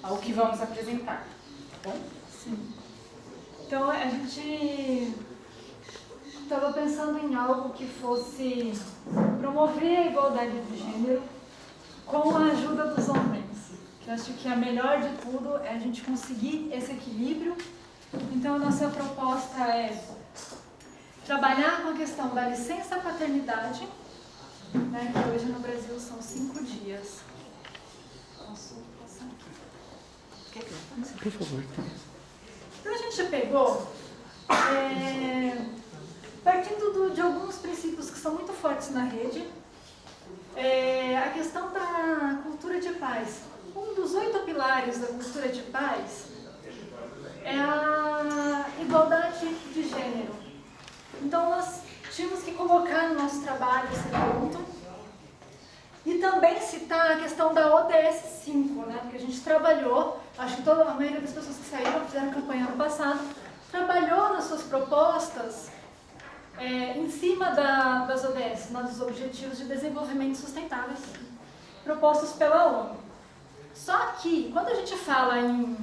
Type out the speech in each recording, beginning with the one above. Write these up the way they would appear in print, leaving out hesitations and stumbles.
ao que vamos apresentar. Tá bom? Sim. Então, a gente estava pensando em algo que fosse promover a igualdade de gênero com a ajuda dos homens. Que eu acho que a melhor de tudo é a gente conseguir esse equilíbrio. Então, a nossa proposta é trabalhar com a questão da licença paternidade, né, que hoje no Brasil são 5 dias. Posso passar aqui? Por favor. Então a gente pegou, partindo de alguns princípios que são muito fortes na rede, a questão da cultura de paz. Um dos 8 pilares da cultura de paz é a igualdade de gênero. Então nós tínhamos que colocar no nosso trabalho esse ponto e também citar a questão da ODS 5, né? Porque a gente trabalhou, acho que a maioria das pessoas que saíram, fizeram campanha ano passado, trabalhou nas suas propostas em cima das ODS, dos Objetivos de Desenvolvimento Sustentáveis, propostos pela ONU. Só que, quando a gente fala em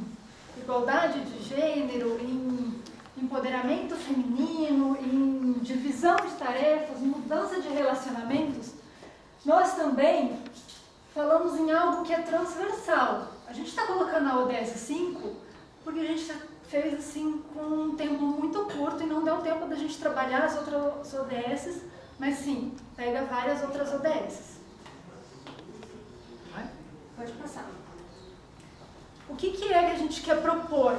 igualdade de gênero, em empoderamento feminino, em divisão de tarefas, mudança de relacionamentos, nós também falamos em algo que é transversal. A gente está colocando a ODS 5 porque a gente fez assim com um tempo muito curto e não deu tempo da gente trabalhar as outras ODS, mas sim, pega várias outras ODS. Pode passar. O que é que a gente quer propor?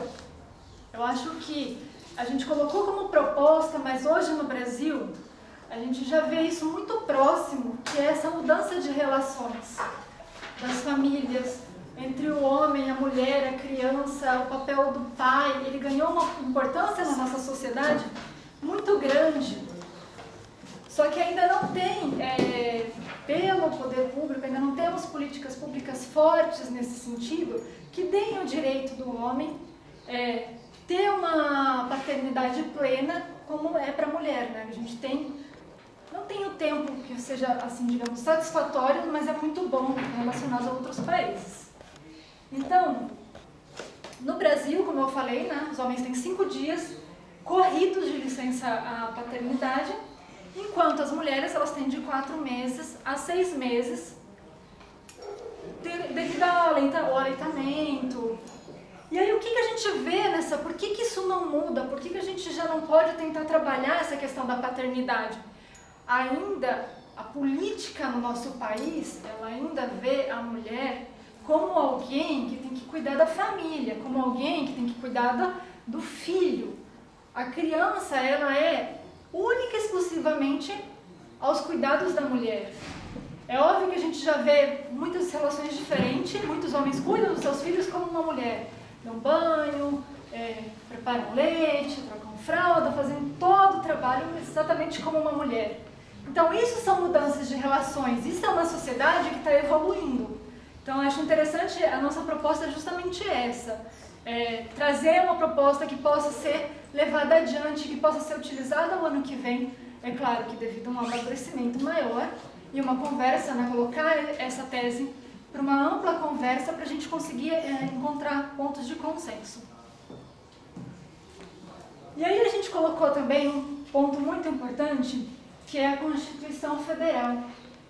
Eu acho que a gente colocou como proposta, mas hoje no Brasil a gente já vê isso muito próximo, que é essa mudança de relações das famílias, entre o homem, a mulher, a criança, o papel do pai. Ele ganhou uma importância na nossa sociedade muito grande. Só que ainda não tem, pelo poder público, ainda não temos políticas públicas fortes nesse sentido, que deem o direito do homem ter uma paternidade plena como é para a mulher, né? A gente não tem o tempo que seja, assim, digamos, satisfatório, mas é muito bom relacionado a outros países. Então, no Brasil, como eu falei, né, os homens têm 5 dias corridos de licença à paternidade, enquanto as mulheres elas têm de 4 meses a 6 meses devido ao aleitamento. E aí o que a gente vê nessa... Por que isso não muda? Por que a gente já não pode tentar trabalhar essa questão da paternidade? Ainda a política no nosso país, ela ainda vê a mulher como alguém que tem que cuidar da família, como alguém que tem que cuidar do filho. A criança, ela é única e exclusivamente aos cuidados da mulher. É óbvio que a gente já vê muitas relações diferentes, muitos homens cuidam dos seus filhos como uma mulher. Dão banho, preparam leite, trocam fralda, fazem todo o trabalho exatamente como uma mulher. Então isso são mudanças de relações, isso é uma sociedade que está evoluindo. Então eu acho interessante, a nossa proposta é justamente essa, trazer uma proposta que possa ser levada adiante, que possa ser utilizada o ano que vem, é claro que devido a um amadurecimento maior e uma conversa, né, colocar essa tese para uma ampla conversa para a gente conseguir encontrar pontos de consenso. E aí a gente colocou também um ponto muito importante, que é a Constituição Federal,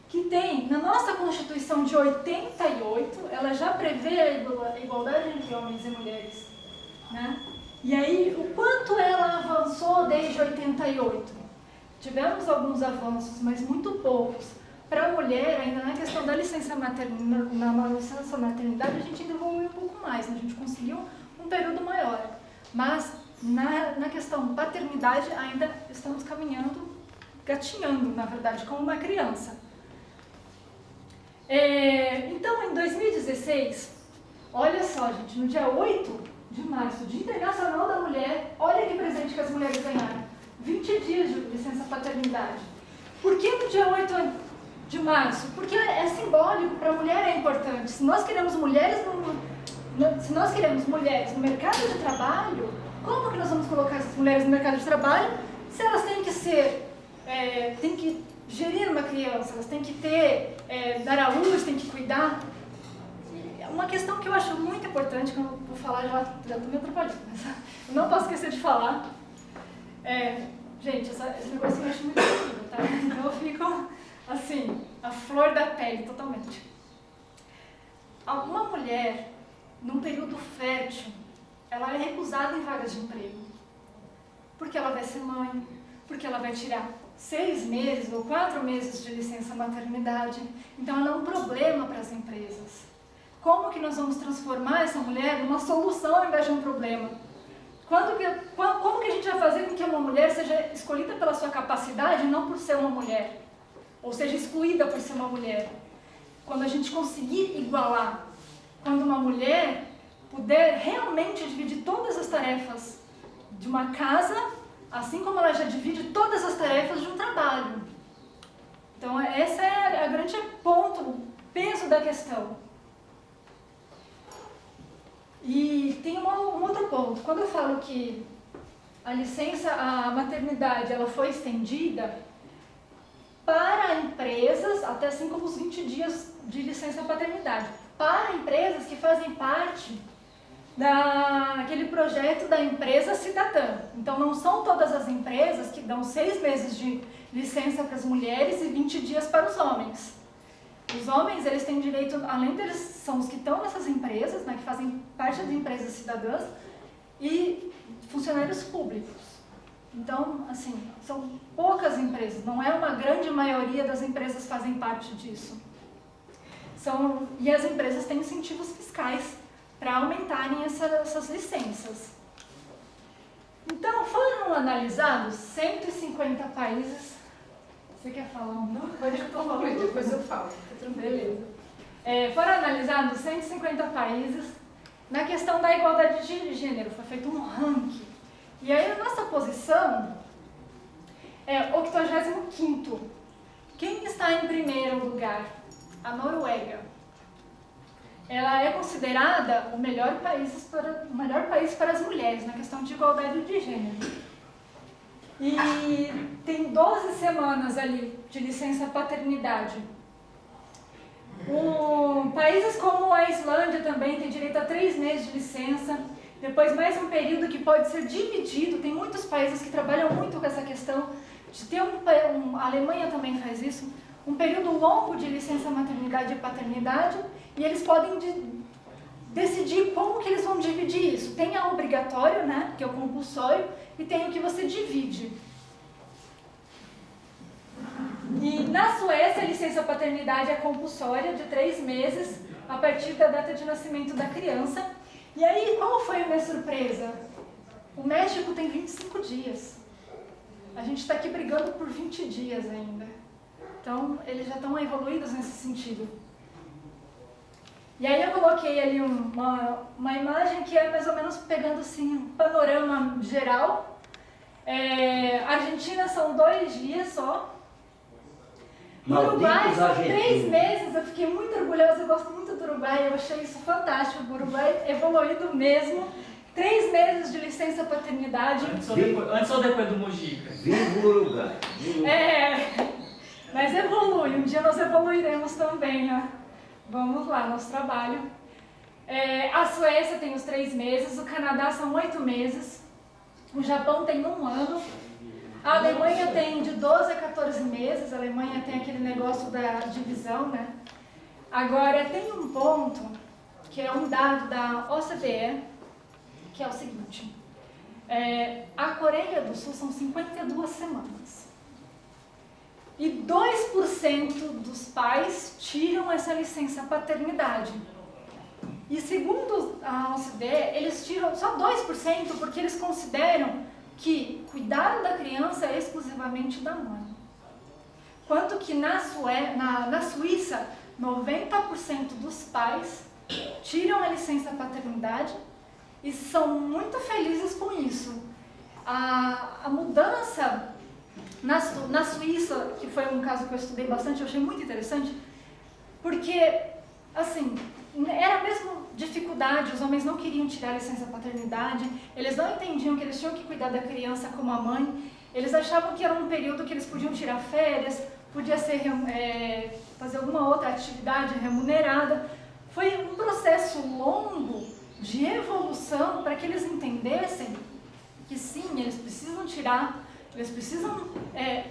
que tem, na nossa Constituição de 88, ela já prevê a igualdade entre homens e mulheres, né? E aí, o quanto ela avançou desde 88? Tivemos alguns avanços, mas muito poucos. Para a mulher, ainda na questão da licença maternidade, na licença maternidade, a gente ainda evoluiu um pouco mais, né? A gente conseguiu um período maior. Mas, na questão paternidade, ainda estamos caminhando, gatinhando, na verdade, como uma criança. Então, em 2016, olha só, gente, no dia 8 de março, Dia Internacional da Mulher, olha que presente que as mulheres ganharam. 20 dias de licença paternidade. Por que no dia 8 de março? Porque é simbólico, para a mulher é importante. Se nós queremos mulheres no mercado de trabalho, como que nós vamos colocar essas mulheres no mercado de trabalho se elas têm que ser, têm que gerir uma criança, elas têm que dar à luz, têm que cuidar? Uma questão que eu acho muito importante importante que eu vou falar, já estou me atrapalhando, mas eu não posso esquecer de falar. Gente, esse negócio eu acho muito incrível, tá? Então eu fico, assim, a flor da pele, totalmente. Uma mulher, num período fértil, ela é recusada em vagas de emprego. Porque ela vai ser mãe, porque ela vai tirar 6 meses ou 4 meses de licença maternidade. Então ela é um problema para as empresas. Como que nós vamos transformar essa mulher numa solução ao invés de um problema? Como que a gente vai fazer com que uma mulher seja escolhida pela sua capacidade e não por ser uma mulher? Ou seja, excluída por ser uma mulher? Quando a gente conseguir igualar, quando uma mulher puder realmente dividir todas as tarefas de uma casa, assim como ela já divide todas as tarefas de um trabalho. Então, esse é o grande ponto, o peso da questão. E tem um outro ponto. Quando eu falo que a maternidade, ela foi estendida para empresas, até assim como os 20 dias de licença paternidade, para empresas que fazem parte daquele projeto da empresa cidadã. Então, não são todas as empresas que dão 6 meses de licença para as mulheres e 20 dias para os homens. Os homens, eles têm direito, além deles, são os que estão nessas empresas, né, que fazem parte das empresas cidadãs, e funcionários públicos. Então, assim, são poucas empresas, não é uma grande maioria das empresas que fazem parte disso. E as empresas têm incentivos fiscais para aumentarem essas licenças. Então, foram analisados 150 países. Você quer falar um nome? Pode falar, depois eu falo. Beleza. Foram analisados 150 países na questão da igualdade de gênero. Foi feito um ranking. E aí a nossa posição é 85º. Quem está em primeiro lugar? A Noruega. Ela é considerada o melhor país para as mulheres na questão de igualdade de gênero. E tem 12 semanas ali de licença paternidade. Países como a Islândia também tem direito a 3 meses de licença. Depois mais um período que pode ser dividido. Tem muitos países que trabalham muito com essa questão de ter a Alemanha também faz isso, um período longo de licença maternidade e paternidade, e eles podem decidir como que eles vão dividir isso. Tem a obrigatório, né, que é o compulsório, e tem o que você divide. E na Suécia a licença paternidade é compulsória de 3 meses a partir da data de nascimento da criança. E aí, qual foi a minha surpresa? O México tem 25 dias. A gente está aqui brigando por 20 dias ainda. Então, eles já estão evoluídos nesse sentido. E aí eu coloquei ali uma imagem que é mais ou menos pegando assim, um panorama geral. Argentina são 2 dias só. No Uruguai são 3 meses, eu fiquei muito orgulhosa, eu gosto muito do Uruguai, eu achei isso fantástico. O Uruguai evoluído mesmo. 3 meses de licença paternidade. Antes ou depois do Mujica? Viva o Uruguai. Mas evolui, um dia nós evoluiremos também, né? Vamos lá, nosso trabalho. A Suécia tem os 3 meses, o Canadá são 8 meses, o Japão tem 1 ano, a Alemanha tem de 12 a 14 meses, a Alemanha tem aquele negócio da divisão, né? Agora, tem um ponto, que é um dado da OCDE, que é o seguinte, a Coreia do Sul são 52 semanas. E 2% dos pais tiram essa licença paternidade. E segundo a OCDE, eles tiram só 2% porque eles consideram que cuidar da criança é exclusivamente da mãe. Quanto que na Suíça, 90% dos pais tiram a licença paternidade e são muito felizes com isso. A mudança na Suíça, que foi um caso que eu estudei bastante, eu achei muito interessante, porque, assim, era mesmo dificuldade, os homens não queriam tirar a licença paternidade, eles não entendiam que eles tinham que cuidar da criança como a mãe, eles achavam que era um período que eles podiam tirar férias, podia ser fazer alguma outra atividade remunerada. Foi um processo longo para que eles entendessem que sim, eles precisam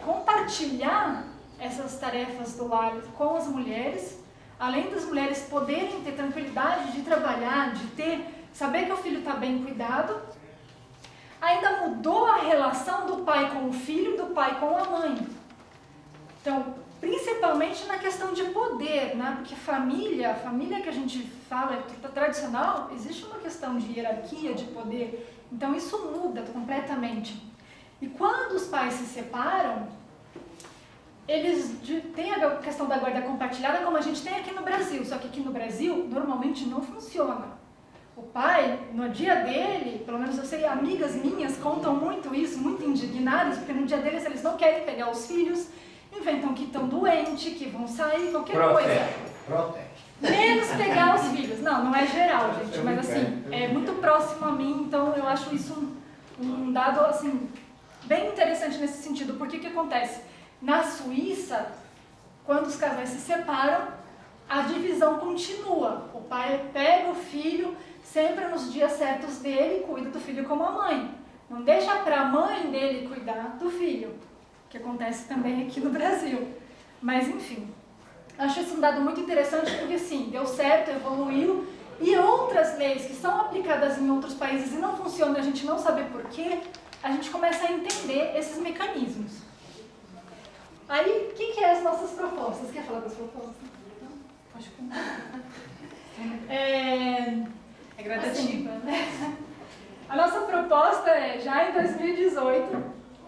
compartilhar essas tarefas do lar com as mulheres, além das mulheres poderem ter tranquilidade de trabalhar, saber que o filho está bem cuidado. Ainda mudou a relação do pai com o filho e do pai com a mãe. Então, principalmente na questão de poder, né? Porque a família que a gente fala é tradicional, existe uma questão de hierarquia, de poder. Então isso muda completamente. E quando os pais se separam, eles têm a questão da guarda compartilhada como a gente tem aqui no Brasil, só que aqui no Brasil normalmente não funciona. O pai, no dia dele, pelo menos eu sei, amigas minhas contam muito isso, muito indignadas, porque no dia deles eles não querem pegar os filhos, inventam que estão doentes, que vão sair, qualquer coisa. Protege. Menos pegar os filhos. Não é geral, gente, mas assim, é muito próximo a mim, então eu acho isso um dado, assim, bem interessante nesse sentido. Porque o que acontece? Na Suíça, quando os casais se separam, a divisão continua. O pai pega o filho sempre nos dias certos dele e cuida do filho como a mãe. Não deixa para a mãe dele cuidar do filho, que acontece também aqui no Brasil. Mas, enfim, acho isso um dado muito interessante porque, sim, deu certo, evoluiu. E outras leis que são aplicadas em outros países e não funcionam e a gente não sabe por quê, a gente começa a entender esses mecanismos. Aí, o que é as nossas propostas? Quer falar das propostas? Não? Pode contar. É gradativa, assim, né? A nossa proposta é, já em 2018,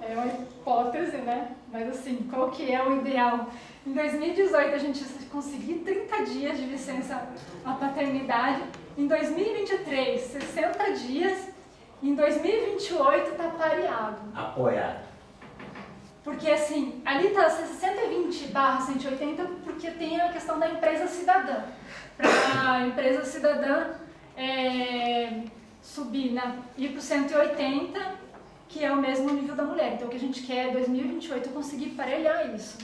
é uma hipótese, né? Mas assim, qual que é o ideal? Em 2018 a gente conseguir 30 dias de licença à paternidade, em 2023 60 dias, em 2028 está pareado. Apoiado. Porque assim, ali está 120/180 porque tem a questão da empresa cidadã. Para a empresa cidadã subir, né, ir para o 180, que é o mesmo nível da mulher. Então o que a gente quer é 2028 conseguir parelhar isso,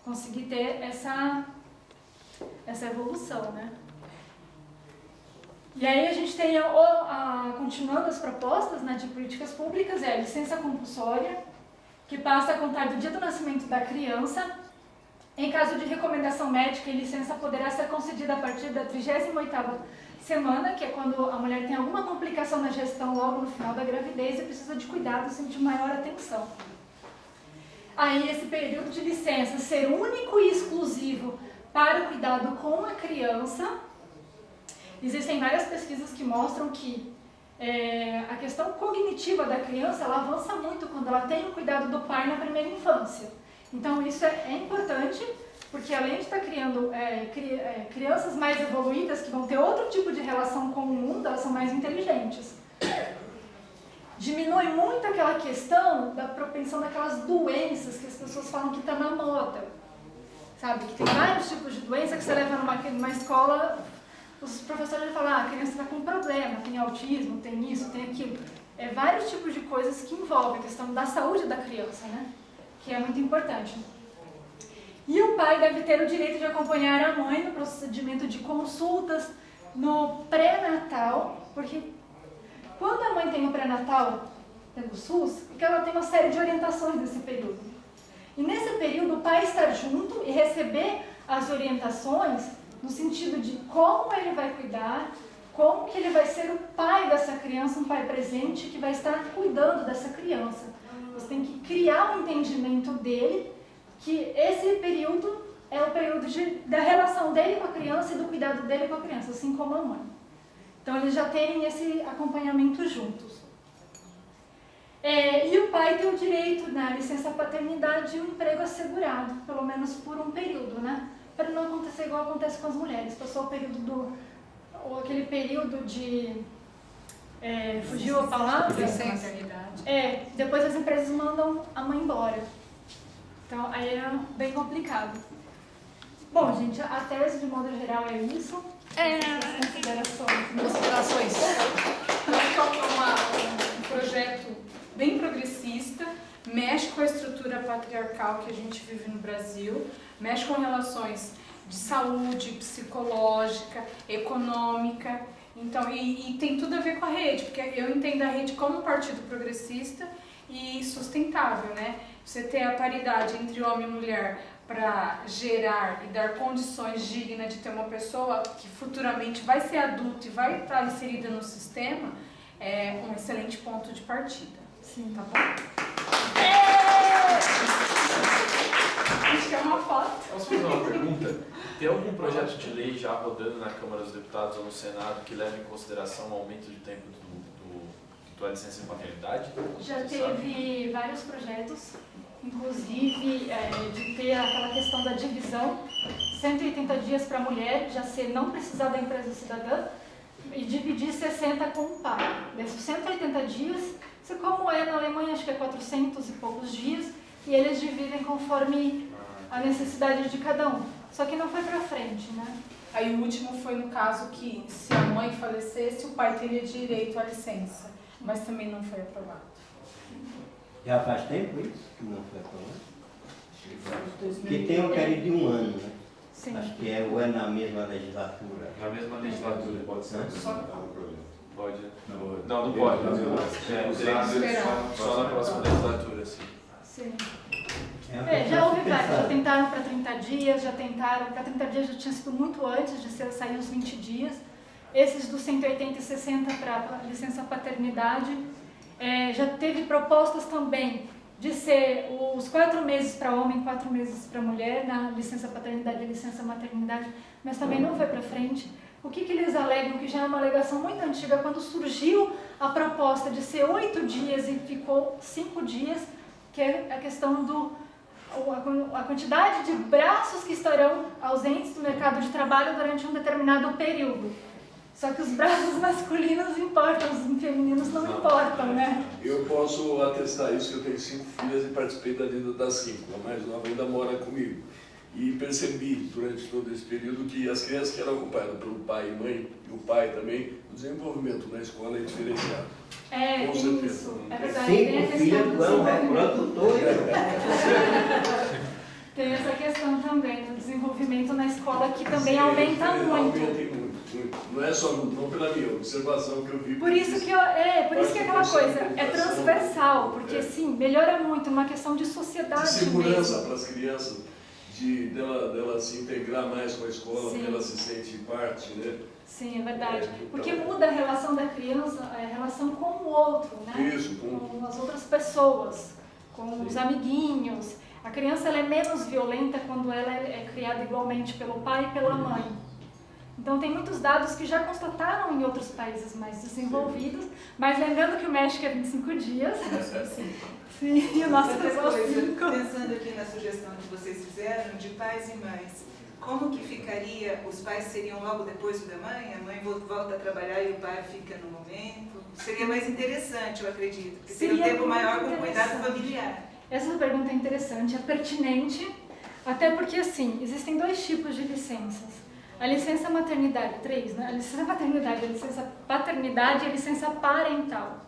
conseguir ter essa evolução, né? E aí a gente tem, continuando as propostas, né, de políticas públicas, a licença compulsória, que passa a contar do dia do nascimento da criança. Em caso de recomendação médica, a licença poderá ser concedida a partir da 38ª semana, que é quando a mulher tem alguma complicação na gestão logo no final da gravidez e precisa de cuidados e de maior atenção. Aí esse período de licença ser único e exclusivo para o cuidado com a criança. Existem várias pesquisas que mostram que a questão cognitiva da criança ela avança muito quando ela tem o cuidado do pai na primeira infância. Então isso é importante, porque além de estar criando crianças mais evoluídas, que vão ter outro tipo de relação com o mundo, elas são mais inteligentes. Diminui muito aquela questão da propensão daquelas doenças que as pessoas falam que está na moda. Sabe, que tem vários tipos de doença que você leva numa escola, os professores falam, a criança está com um problema, tem autismo, tem isso, tem aquilo. Vários tipos de coisas que envolvem a questão da saúde da criança, né? Que é muito importante. E o pai deve ter o direito de acompanhar a mãe no procedimento de consultas, no pré-natal, porque quando a mãe tem o pré-natal pelo SUS, porque ela tem uma série de orientações nesse período. E nesse período o pai estar junto e receber as orientações no sentido de como ele vai cuidar, como que ele vai ser o pai dessa criança, um pai presente que vai estar cuidando dessa criança. Você tem que criar um entendimento dele, que esse período é o período da relação dele com a criança e do cuidado dele com a criança, assim como a mãe. Então eles já terem esse acompanhamento juntos. E o pai tem o direito na licença paternidade de um emprego assegurado, pelo menos por um período, né? Para não acontecer igual acontece com as mulheres. Passou o período ou aquele período de... fugiu a palavra? Licença. Depois as empresas mandam a mãe embora. Então aí é bem complicado. Bom, gente, a tese de modo geral é isso. Considerações. É um projeto bem progressista, mexe com a estrutura patriarcal que a gente vive no Brasil, mexe com relações de saúde, psicológica, econômica. Então, e tem tudo a ver com a rede, porque eu entendo a rede como um partido progressista e sustentável, né? Você ter a paridade entre homem e mulher para gerar e dar condições dignas de ter uma pessoa que futuramente vai ser adulta e vai estar inserida no sistema, é um excelente ponto de partida. Sim. Tá bom? Acho que é uma foto. Posso fazer uma pergunta? Tem algum projeto de lei já rodando na Câmara dos Deputados ou no Senado que leve em consideração o aumento de tempo da licença de paternidade? Já Você teve vários projetos, inclusive de ter aquela questão da divisão, 180 dias para a mulher, já ser não precisar da empresa cidadã, e dividir 60 com o pai. Desses 180 dias, como é na Alemanha, acho que é 400 e poucos dias, e eles dividem conforme a necessidade de cada um. Só que não foi para frente, né? Aí o último foi no caso que se a mãe falecesse, o pai teria direito à licença, mas também não foi aprovado. Já faz tempo isso que não foi aprovado? Porque tem um período de 1 ano, né? Sim. Acho que é ou é na mesma legislatura. Na mesma legislatura pode ser. Pode. Não Não pode. Não. Só na próxima legislatura, sim. Sim. É Já houve vários, pensar. já tentaram para 30 dias, já tentaram, para 30 dias já tinha sido muito antes de sair os 20 dias. Esses dos 180 e 60 para licença paternidade. Já teve propostas também de ser os 4 meses para homem, 4 meses para mulher, na licença paternidade e licença maternidade, mas também não foi para frente. O que eles alegam, que já é uma alegação muito antiga, quando surgiu a proposta de ser 8 dias e ficou 5 dias, que é a questão a quantidade de braços que estarão ausentes do mercado de trabalho durante um determinado período. Só que os braços masculinos importam, os femininos não importam, né? Eu posso atestar isso, que eu tenho 5 filhas e participei da vida das 5. A mais nova ainda mora comigo. E percebi durante todo esse período que as crianças que eram acompanhadas pelo pai e mãe, e o pai também, o desenvolvimento na escola é diferenciado. Com certeza. Isso, é verdade. Tem a 5 questão filhos do do ano desenvolvimento. reprodutor. Tem essa questão também do desenvolvimento na escola, que também Sim, aumenta muito. Aumenta muito. Não é só não pela minha observação que eu vi. Por isso que é aquela coisa, é transversal, porque sim, melhora muito numa questão de sociedade de segurança mesmo. para as crianças, dela se integrar mais com a escola, porque ela se sente parte, né? Sim, é verdade. Porque muda a relação da criança, a relação com o outro, né? Isso, com as outras pessoas, com os amiguinhos. A criança ela é menos violenta quando ela é criada igualmente pelo pai e pela mãe. Então tem muitos dados que já constataram em outros países mais desenvolvidos, mas lembrando que o México é 25 dias. Sim, e o nosso Outra é só coisa, 5. pensando aqui na sugestão que vocês fizeram de pais e mães, como que ficaria, os pais seriam logo depois da mãe? A mãe volta a trabalhar e o pai fica no momento? Seria mais interessante, eu acredito, porque seria um tempo maior com cuidado familiar. Essa pergunta é interessante, é pertinente, até porque assim, existem 2 tipos de licenças. A licença maternidade, 3, né? A licença maternidade, a licença paternidade e a licença parental.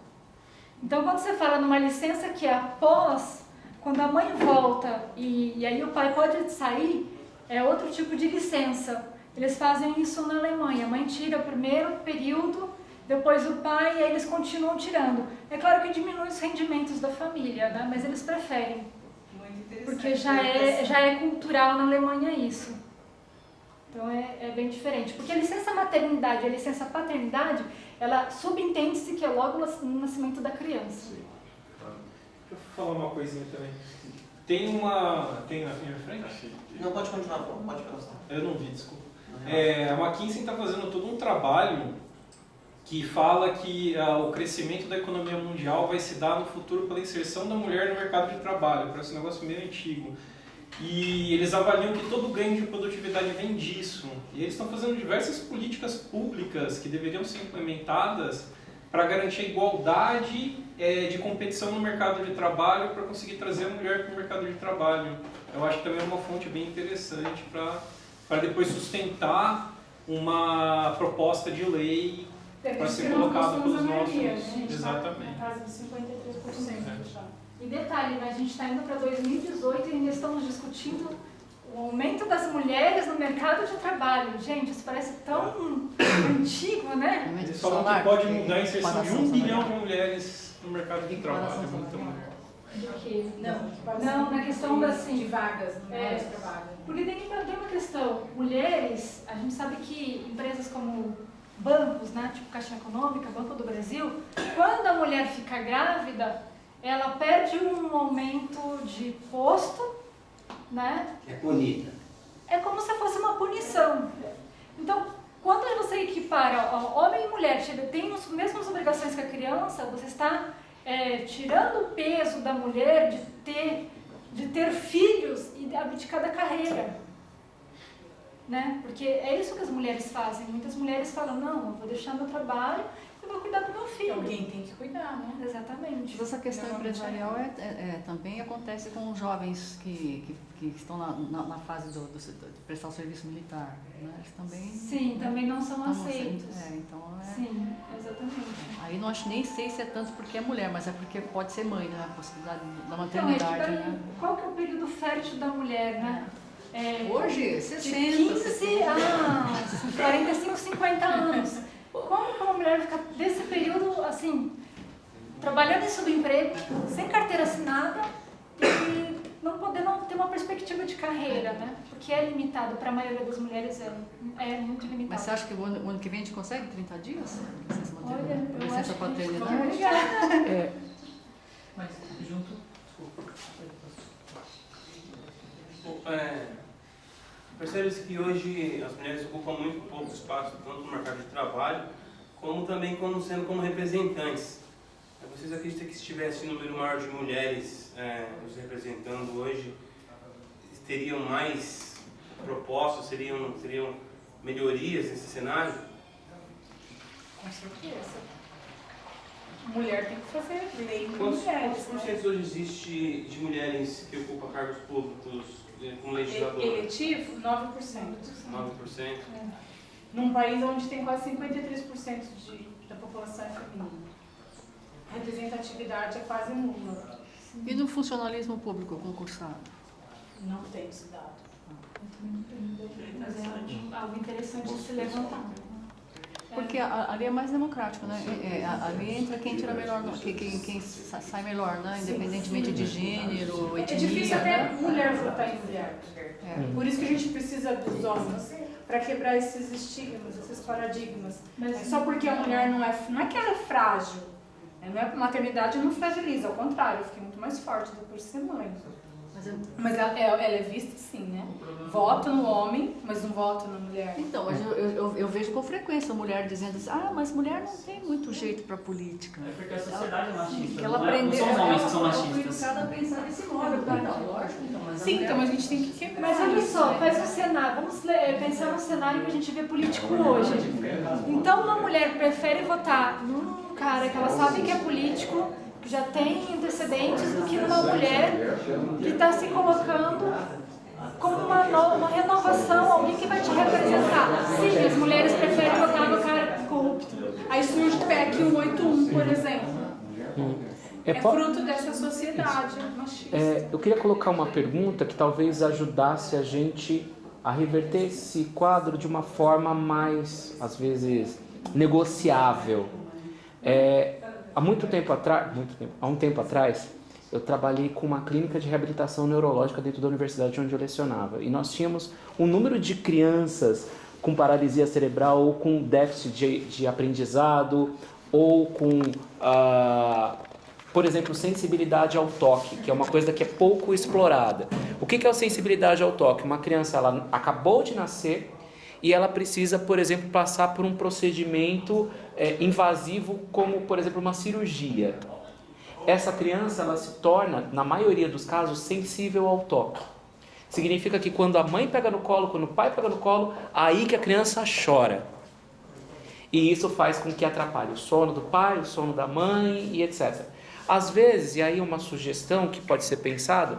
Então, quando você fala numa licença que é após, quando a mãe volta e aí o pai pode sair, é outro tipo de licença. Eles fazem isso na Alemanha. A mãe tira o primeiro período, depois o pai, e aí eles continuam tirando. É claro que diminui os rendimentos da família, né? Mas eles preferem. Muito interessante. Porque já é cultural na Alemanha isso. Então é bem diferente. Porque a licença maternidade e a licença paternidade, ela subentende-se que é logo no nascimento da criança. Deixa eu falar uma coisinha também. Tem na minha frente? Não, pode continuar, pode passar. Eu não vi, desculpa. A McKinsey está fazendo todo um trabalho que fala que o crescimento da economia mundial vai se dar no futuro pela inserção da mulher no mercado de trabalho. Parece um negócio meio antigo. E eles avaliam que todo o ganho de produtividade vem disso. E eles estão fazendo diversas políticas públicas que deveriam ser implementadas para garantir a igualdade de competição no mercado de trabalho, para conseguir trazer a mulher para o mercado de trabalho. Eu acho que também é uma fonte bem interessante para depois sustentar uma proposta de lei para ser colocada pelos nossos. Exatamente. Na casa de 53% já. E detalhe, né, a gente está indo para 2018 e ainda estamos discutindo O aumento das mulheres no mercado de trabalho. Gente, isso parece tão antigo, né? Eles falam que pode mudar a inserção de 1 bilhão de mulheres no mercado de trabalho. Muita mulher. Não, na questão de assim, vagas no mercado de trabalho. porque tem uma questão, mulheres, a gente sabe que empresas como bancos, né, tipo Caixa Econômica, Banco do Brasil, quando a mulher fica grávida, ela perde um aumento de posto, né? É bonita. É como se fosse uma punição. Então, quando você equipara homem e mulher, tem as mesmas obrigações que a criança, você está tirando o peso da mulher de ter filhos e abdicar da carreira. Né? Porque é isso que as mulheres fazem. Muitas mulheres falam, não, eu vou deixar meu trabalho e vou cuidar do meu filho. Alguém tem que cuidar, né? Exatamente. Mas essa questão empresarial também acontece com os jovens que estão na fase de prestar o serviço militar. Né? Eles também, Sim, também não são aceitos. Sim, exatamente. Aí nem sei se é tanto porque é mulher, mas é porque pode ser mãe, né? A possibilidade da Então, maternidade. Né? qual que é o período fértil da mulher, né? Hoje, de 60, 15 a 45, 50 anos. Como que uma mulher fica desse período, assim, trabalhando em subemprego, sem carteira assinada e não podendo ter uma perspectiva de carreira, né? Porque é limitado, para a maioria das mulheres é muito limitado. Mas você acha que o ano que vem a gente consegue 30 dias? Licença Olha, maternidade? eu Licença acho que paternidade? Mas, junto... Percebe-se que hoje as mulheres ocupam muito pouco espaço, tanto no mercado de trabalho, como também sendo como representantes. Vocês acreditam que se tivesse um número maior de mulheres nos representando hoje, teriam mais propostas, seriam melhorias nesse cenário? Com certeza. Mulher tem que fazer lei com Quantos mulheres. por cento hoje existe de mulheres que ocupam cargos públicos como legisladora? Eletivo, 9%. 9%? Num país onde tem quase 53% da população é feminina. A representatividade é quase nula. E no funcionalismo público concursado? Não tem esse dado. Mas é algo interessante de se levantar. Porque ali é mais democrático, né? Ali entra quem tira melhor, quem sai melhor, né? Independentemente de gênero, etnia. É difícil até né? mulher votar em mulher. Por isso que a gente precisa dos homens, para quebrar esses estigmas, esses paradigmas. Mas só porque a mulher não é que ela é frágil. Maternidade não fragiliza, ao contrário, eu fiquei muito mais forte depois de ser mãe. Mas ela é vista sim, né? Voto no homem, mas não voto na mulher. Então, mas eu vejo com frequência a mulher dizendo assim, mas mulher não tem muito jeito para política. É porque a sociedade é machista. Ela não aprendeu, são os homens que são ela foi machistas. educada a pensar desse modo. Então, lógico, mas Sim, então a gente tem que quebrar. Mas olha só, faz um cenário, vamos pensar no cenário que a gente vê político hoje. Então uma mulher prefere votar num cara que ela sabe que é político, que já tem antecedentes, do que numa mulher que está se colocando como uma renovação, alguém que vai te representar. Sim, as mulheres preferem votar no cara corrupto. Aí surge o PEC 181, por exemplo. É fruto dessa sociedade machista. Eu queria colocar uma pergunta que talvez ajudasse a gente a reverter esse quadro de uma forma mais, às vezes, negociável. Há um tempo atrás, eu trabalhei com uma clínica de reabilitação neurológica dentro da universidade onde eu lecionava. E nós tínhamos um número de crianças com paralisia cerebral ou com déficit de aprendizado ou com, por exemplo, sensibilidade ao toque, que é uma coisa que é pouco explorada. O que é a sensibilidade ao toque? Uma criança ela acabou de nascer e ela precisa, por exemplo, passar por um procedimento invasivo, como, por exemplo, uma cirurgia. Essa criança ela se torna, na maioria dos casos, sensível ao toque. Significa que quando a mãe pega no colo, quando o pai pega no colo, aí que a criança chora. E isso faz com que atrapalhe o sono do pai, o sono da mãe e etc. Às vezes, e aí uma sugestão que pode ser pensada,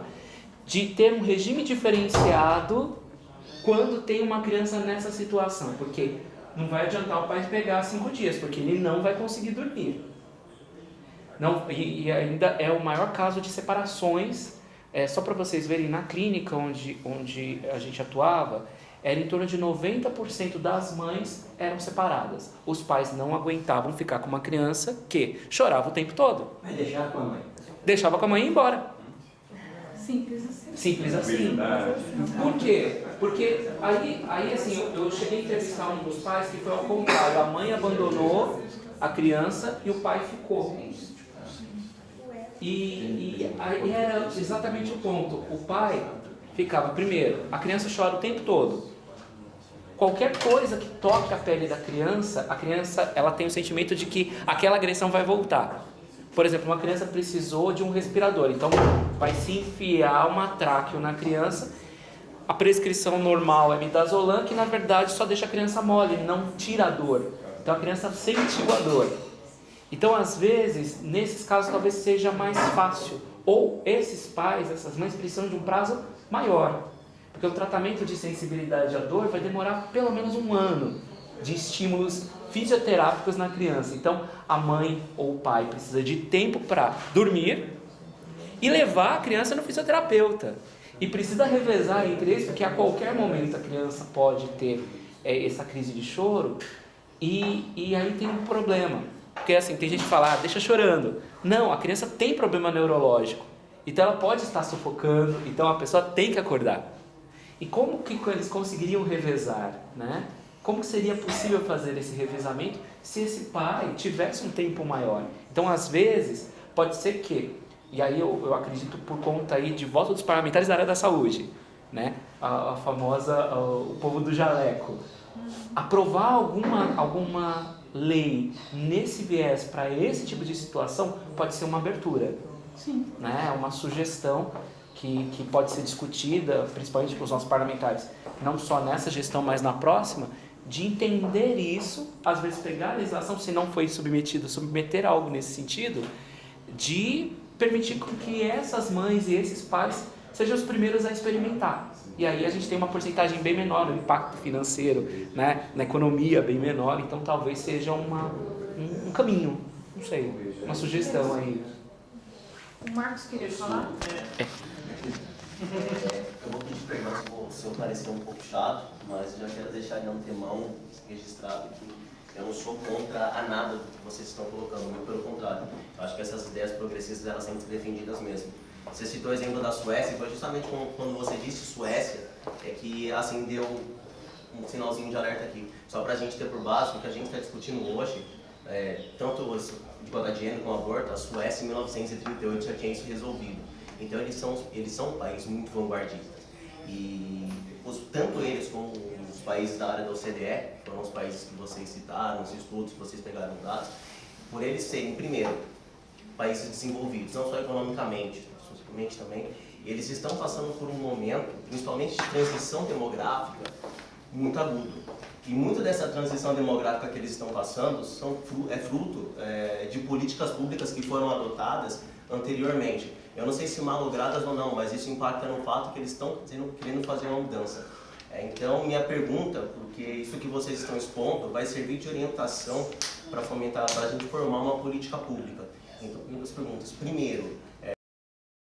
de ter um regime diferenciado quando tem uma criança nessa situação. Porque não vai adiantar o pai pegar 5 dias, porque ele não vai conseguir dormir. Não, e ainda é o maior caso de separações só para vocês verem, na clínica onde a gente atuava, era em torno de 90% das mães eram separadas. Os pais não aguentavam ficar com uma criança que chorava o tempo todo. Mas deixava com a mãe. Deixava com a mãe e ia embora. Simples assim. Simples assim. Por quê? Porque aí assim, eu cheguei a entrevistar um dos pais que foi ao contrário. A mãe abandonou a criança e o pai ficou. E aí era exatamente o ponto. O pai ficava, primeiro, a criança chora o tempo todo. Qualquer coisa que toque a pele da criança, a criança ela tem o sentimento de que aquela agressão vai voltar. Por exemplo, uma criança precisou de um respirador, então vai se enfiar uma tráqueo na criança. A prescrição normal é midazolam, que na verdade só deixa a criança mole, não tira a dor. Então a criança sentiu a dor. Então às vezes, nesses casos talvez seja mais fácil. Ou esses pais, essas mães precisam de um prazo maior. Porque o tratamento de sensibilidade à dor vai demorar pelo menos 1 ano de estímulos fisioterápicos na criança. Então, a mãe ou o pai precisa de tempo para dormir e levar a criança no fisioterapeuta. E precisa revezar entre eles, porque a qualquer momento a criança pode ter essa crise de choro e aí tem um problema. Porque assim, tem gente que fala, deixa chorando. Não, a criança tem problema neurológico. Então ela pode estar sufocando, então a pessoa tem que acordar. E como que eles conseguiriam revezar, né? Como que seria possível fazer esse revezamento se esse pai tivesse um tempo maior? Então, às vezes, pode ser que, e aí eu acredito por conta aí de volta dos parlamentares da área da saúde, né? A famosa, o povo do jaleco. Aprovar alguma lei nesse viés para esse tipo de situação pode ser uma abertura. Sim. Né? Uma sugestão que pode ser discutida, principalmente com os nossos parlamentares, não só nessa gestão, mas na próxima, de entender isso, às vezes pegar a legislação, se não foi submetido, submeter algo nesse sentido, de permitir que essas mães e esses pais sejam os primeiros a experimentar. E aí a gente tem uma porcentagem bem menor, um impacto financeiro, né, na economia bem menor, então talvez seja um caminho, não sei, uma sugestão aí. O Marcos queria falar? Eu vou pedir perdão se eu parecer um pouco chato, mas eu já quero deixar de antemão registrado que eu não sou contra a nada do que vocês estão colocando, muito pelo contrário. Eu acho que essas ideias progressistas elas têm que ser defendidas mesmo. Você citou o exemplo da Suécia, e foi justamente quando você disse Suécia, que acendeu um sinalzinho de alerta aqui. Só para a gente ter por base o que a gente está discutindo hoje, tanto de igualdade de gênero como aborto, a Suécia em 1938 já tinha isso resolvido. Então eles são um país muito vanguardista. E tanto eles como os países da área da OCDE, que foram os países que vocês citaram, os estudos que vocês pegaram dados, por eles serem, primeiro, países desenvolvidos, não só economicamente, socialmente também, eles estão passando por um momento, principalmente de transição demográfica, muito agudo. E muita dessa transição demográfica que eles estão passando é fruto de políticas públicas que foram adotadas anteriormente. Eu não sei se malogradas ou não, mas isso impacta no fato que eles estão querendo fazer uma mudança. Então, minha pergunta, porque isso que vocês estão expondo vai servir de orientação para fomentar, para a gente formar uma política pública. Então, duas perguntas. Primeiro,